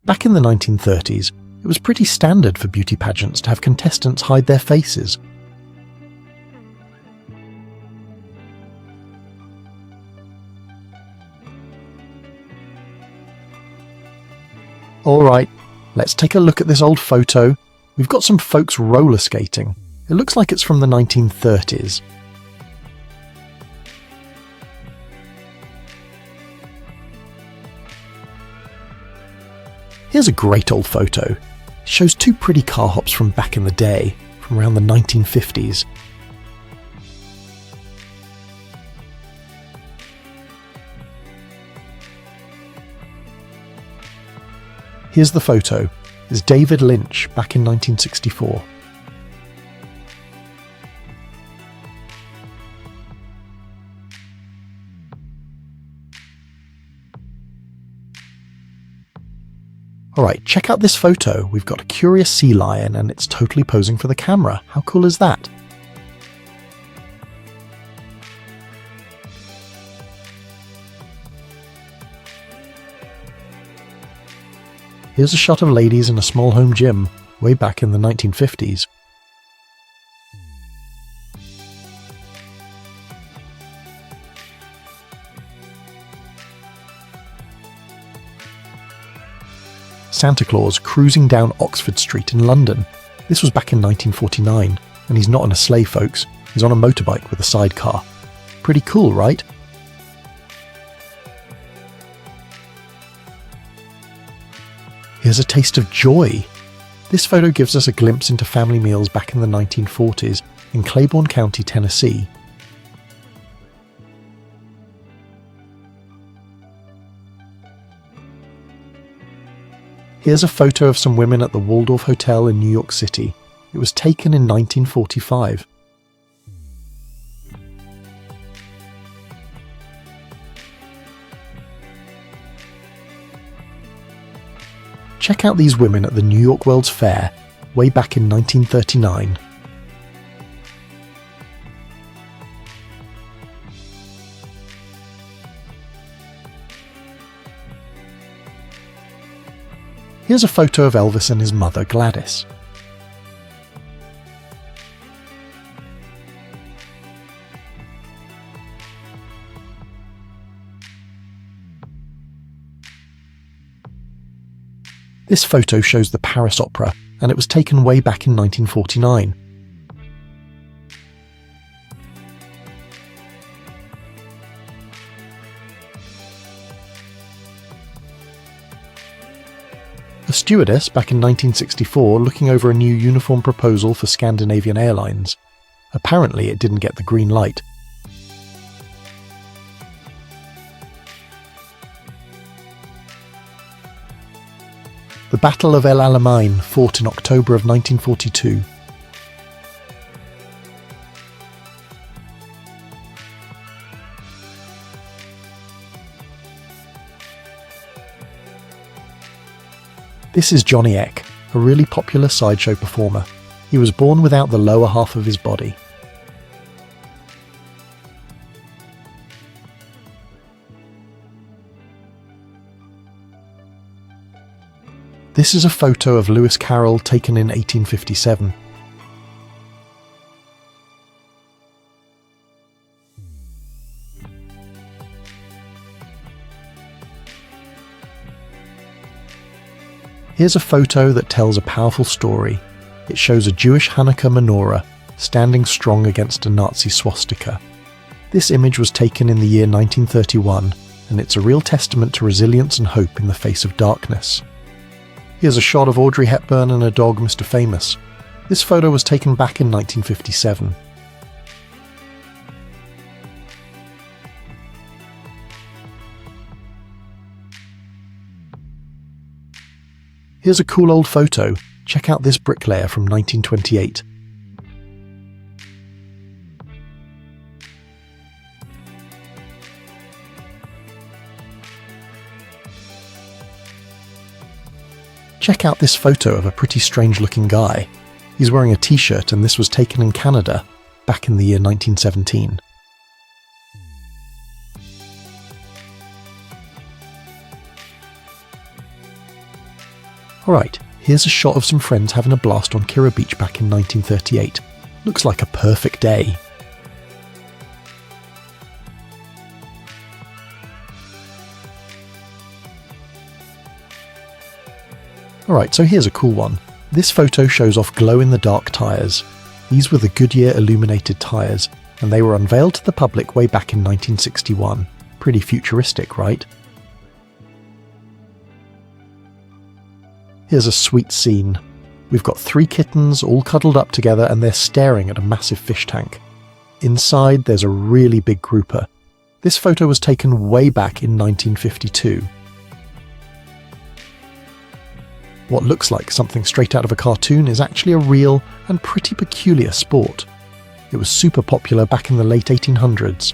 Back in the 1930s, it was pretty standard for beauty pageants to have contestants hide their faces. Alright, let's take a look at this old photo. We've got some folks roller skating. It looks like it's from the 1930s. Here's a great old photo. It shows two pretty car hops from back in the day, from around the 1950s. Here's the photo. It's David Lynch back in 1964. Alright, check out this photo. We've got a curious sea lion and it's totally posing for the camera. How cool is that? Here's a shot of ladies in a small home gym, way back in the 1950s. Santa Claus cruising down Oxford Street in London. This was back in 1949, and he's not on a sleigh, folks. He's on a motorbike with a sidecar. Pretty cool, right? Here's a taste of joy. This photo gives us a glimpse into family meals back in the 1940s in Claiborne County, Tennessee. Here's a photo of some women at the Waldorf Hotel in New York City. It was taken in 1945. Check out these women at the New York World's Fair, way back in 1939. Here's a photo of Elvis and his mother, Gladys. This photo shows the Paris Opera, and it was taken way back in 1949. A stewardess back in 1964 looking over a new uniform proposal for Scandinavian Airlines. Apparently it didn't get the green light. The Battle of El Alamein fought in October of 1942. This is Johnny Eck, a really popular sideshow performer. He was born without the lower half of his body. This is a photo of Lewis Carroll taken in 1857. Here's a photo that tells a powerful story. It shows a Jewish Hanukkah menorah standing strong against a Nazi swastika. This image was taken in the year 1931, and it's a real testament to resilience and hope in the face of darkness. Here's a shot of Audrey Hepburn and her dog Mr. Famous. This photo was taken back in 1957. Here's a cool old photo. Check out this bricklayer from 1928. Check out this photo of a pretty strange looking guy. He's wearing a t-shirt and this was taken in Canada back in the year 1917. Alright, here's a shot of some friends having a blast on Kira Beach back in 1938. Looks like a perfect day. Alright, so here's a cool one. This photo shows off glow-in-the-dark tyres. These were the Goodyear illuminated tyres, and they were unveiled to the public way back in 1961. Pretty futuristic, right? Here's a sweet scene. We've got 3 kittens all cuddled up together and they're staring at a massive fish tank. Inside there's a really big grouper. This photo was taken way back in 1952. What looks like something straight out of a cartoon is actually a real and pretty peculiar sport. It was super popular back in the late 1800s.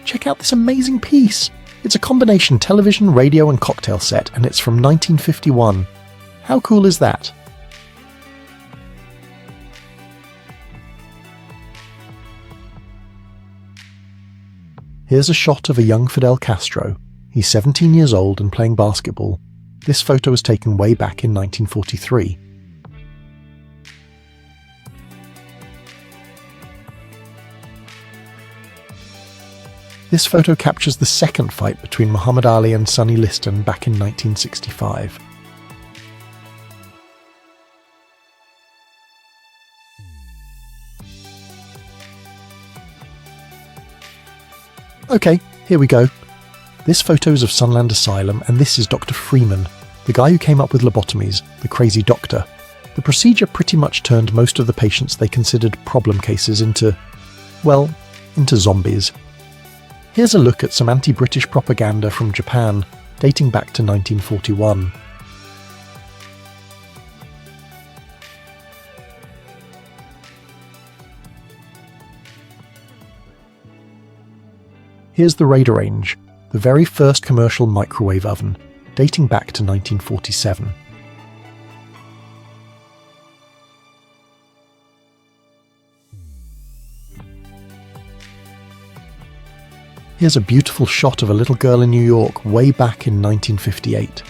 Check out this amazing piece! It's a combination television, radio and cocktail set, and it's from 1951. How cool is that? Here's a shot of a young Fidel Castro. He's 17 years old and playing basketball. This photo was taken way back in 1943. This photo captures the second fight between Muhammad Ali and Sonny Liston back in 1965. Okay, here we go. This photo is of Sunland Asylum, and this is Dr. Freeman, the guy who came up with lobotomies, the crazy doctor. The procedure pretty much turned most of the patients they considered problem cases into zombies. Here's a look at some anti-British propaganda from Japan, dating back to 1941. Here's the Raider Range, the very first commercial microwave oven, dating back to 1947. Here's a beautiful shot of a little girl in New York way back in 1958.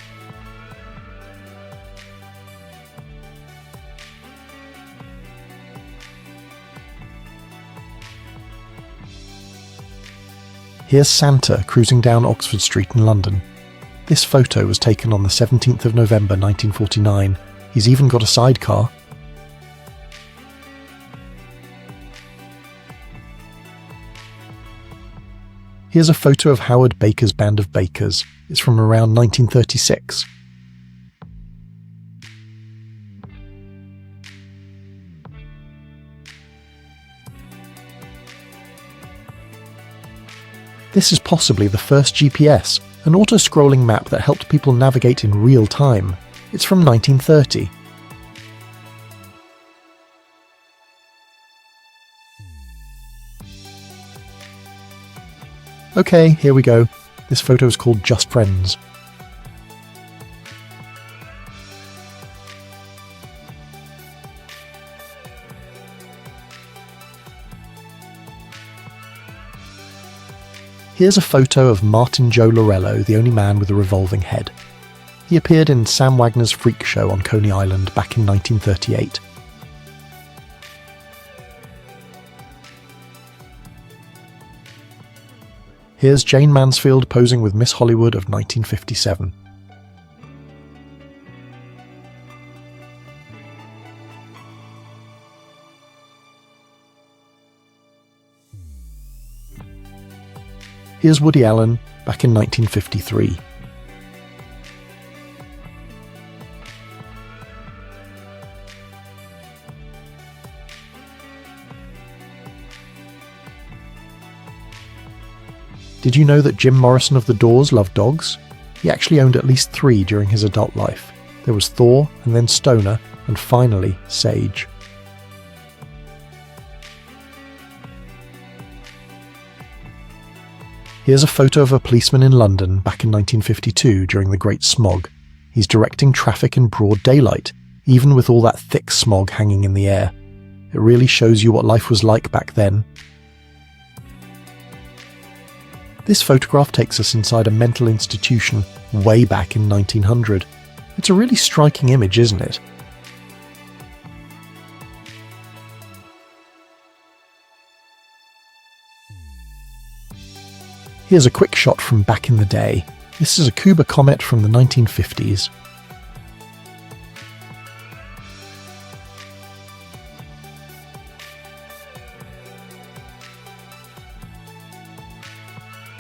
Here's Santa cruising down Oxford Street in London. This photo was taken on the 17th of November 1949. He's even got a sidecar. Here's a photo of Howard Baker's Band of Bakers. It's from around 1936. This is possibly the first GPS, an auto-scrolling map that helped people navigate in real time. It's from 1930. Okay, here we go. This photo is called Just Friends. Here's a photo of Martin Joe Lorello, the only man with a revolving head. He appeared in Sam Wagner's Freak Show on Coney Island back in 1938. Here's Jane Mansfield posing with Miss Hollywood of 1957. Here's Woody Allen back in 1953. Did you know that Jim Morrison of The Doors loved dogs? He actually owned at least 3 during his adult life. There was Thor, and then Stoner, and finally Sage. Here's a photo of a policeman in London back in 1952 during the Great Smog. He's directing traffic in broad daylight, even with all that thick smog hanging in the air. It really shows you what life was like back then. This photograph takes us inside a mental institution way back in 1900. It's a really striking image, isn't it? Here's a quick shot from back in the day. This is a Kuba comet from the 1950s.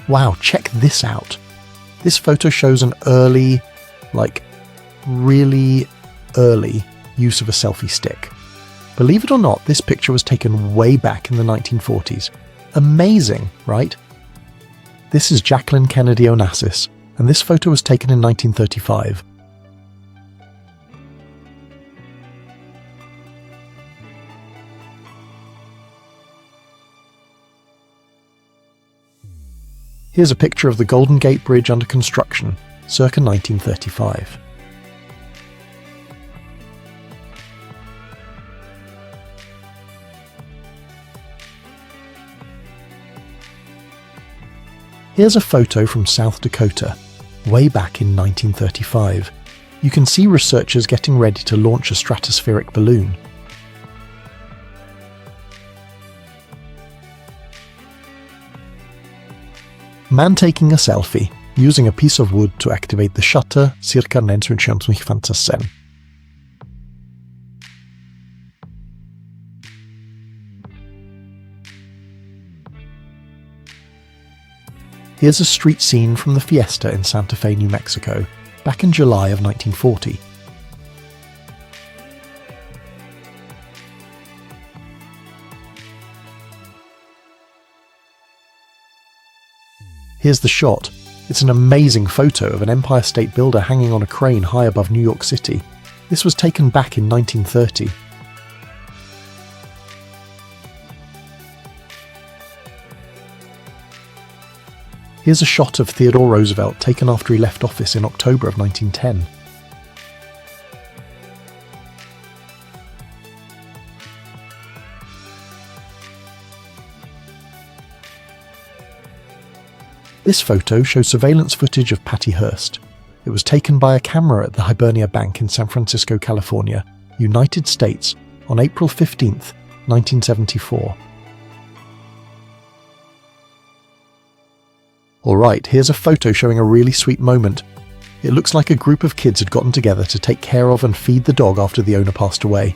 Wow, check this out. This photo shows an early, really early use of a selfie stick. Believe it or not, this picture was taken way back in the 1940s. Amazing, right? This is Jacqueline Kennedy Onassis, and this photo was taken in 1935. Here's a picture of the Golden Gate Bridge under construction, circa 1935. Here's a photo from South Dakota, way back in 1935. You can see researchers getting ready to launch a stratospheric balloon. Man taking a selfie, using a piece of wood to activate the shutter, circa 1956. Here's a street scene from the Fiesta in Santa Fe, New Mexico, back in July of 1940. Here's the shot. It's an amazing photo of an Empire State Builder hanging on a crane high above New York City. This was taken back in 1930. Here's a shot of Theodore Roosevelt taken after he left office in October of 1910. This photo shows surveillance footage of Patty Hearst. It was taken by a camera at the Hibernia Bank in San Francisco, California, United States, on April 15, 1974. Alright, here's a photo showing a really sweet moment. It looks like a group of kids had gotten together to take care of and feed the dog after the owner passed away.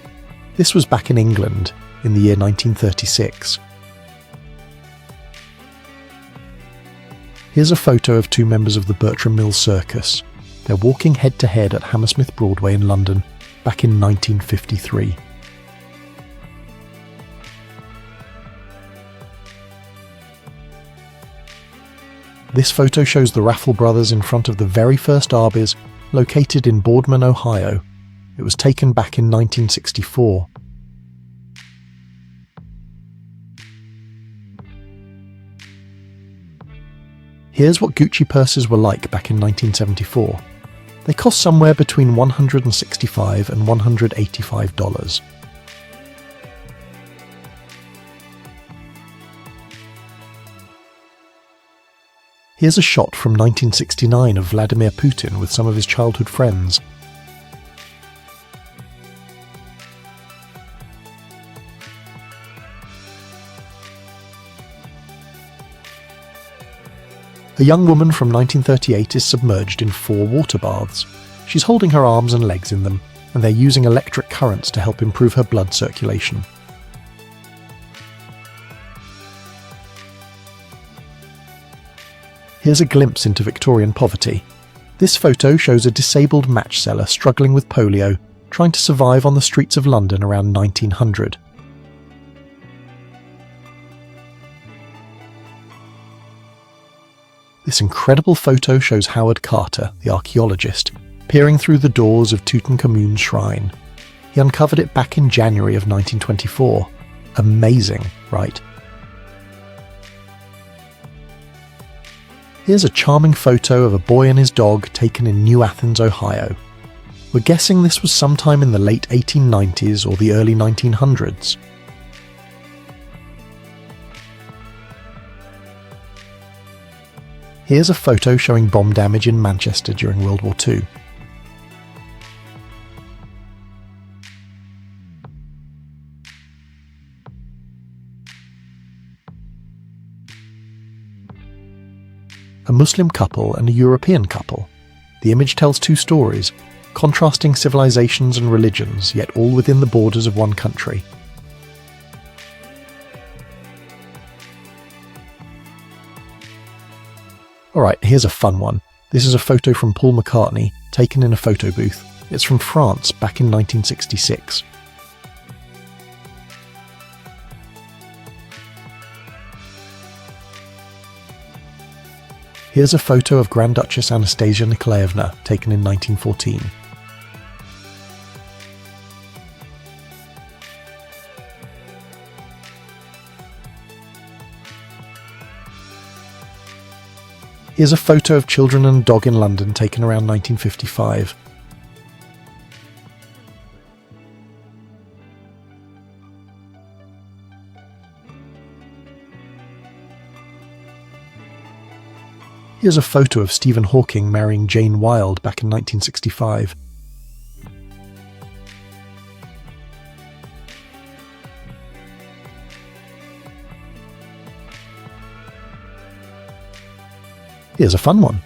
This was back in England, in the year 1936. Here's a photo of two members of the Bertram Mills Circus. They're walking head-to-head at Hammersmith Broadway in London, back in 1953. This photo shows the Raffle brothers in front of the very first Arby's, located in Boardman, Ohio. It was taken back in 1964. Here's what Gucci purses were like back in 1974. They cost somewhere between $165 and $185. Here's a shot from 1969 of Vladimir Putin with some of his childhood friends. A young woman from 1938 is submerged in 4 water baths. She's holding her arms and legs in them, and they're using electric currents to help improve her blood circulation. Here's a glimpse into Victorian poverty. This photo shows a disabled match seller struggling with polio, trying to survive on the streets of London around 1900. This incredible photo shows Howard Carter, the archaeologist, peering through the doors of Tutankhamun's shrine. He uncovered it back in January of 1924. Amazing, right? Here's a charming photo of a boy and his dog taken in New Athens, Ohio. We're guessing this was sometime in the late 1890s or the early 1900s. Here's a photo showing bomb damage in Manchester during World War II. A Muslim couple and a European couple. The image tells two stories, contrasting civilizations and religions, yet all within the borders of one country. Alright, here's a fun one. This is a photo from Paul McCartney, taken in a photo booth. It's from France, back in 1966. Here's a photo of Grand Duchess Anastasia Nikolaevna, taken in 1914. Here's a photo of children and a dog in London, taken around 1955. Here's a photo of Stephen Hawking marrying Jane Wilde back in 1965. Here's a fun one.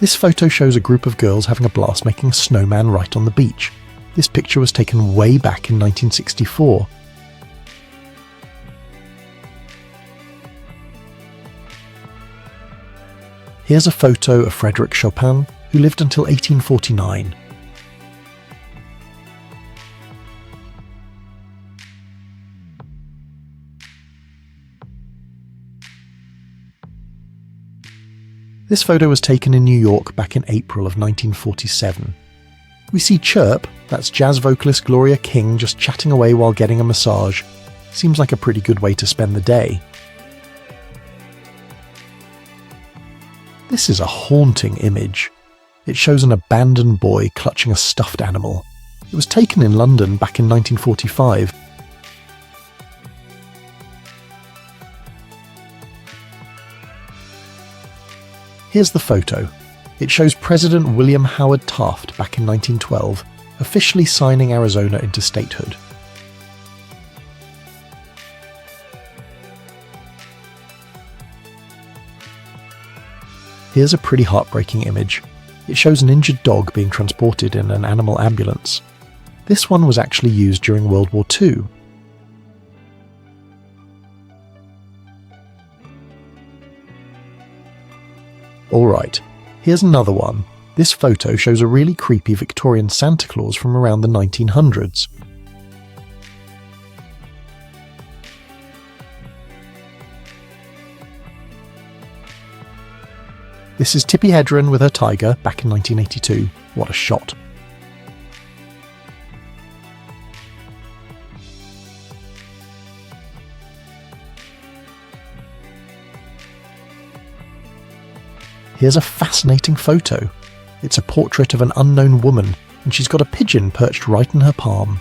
This photo shows a group of girls having a blast making a snowman right on the beach. This picture was taken way back in 1964. Here's a photo of Frédéric Chopin, who lived until 1849. This photo was taken in New York back in April of 1947. We see Chirp, that's jazz vocalist Gloria King, just chatting away while getting a massage. Seems like a pretty good way to spend the day. This is a haunting image. It shows an abandoned boy clutching a stuffed animal. It was taken in London back in 1945. Here's the photo. It shows President William Howard Taft back in 1912, officially signing Arizona into statehood. Here's a pretty heartbreaking image. It shows an injured dog being transported in an animal ambulance. This one was actually used during World War II. Alright, here's another one. This photo shows a really creepy Victorian Santa Claus from around the 1900s. This is Tippi Hedren with her tiger back in 1982. What a shot. Here's a fascinating photo. It's a portrait of an unknown woman, and she's got a pigeon perched right in her palm.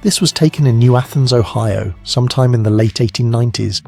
This was taken in New Athens, Ohio, sometime in the late 1890s,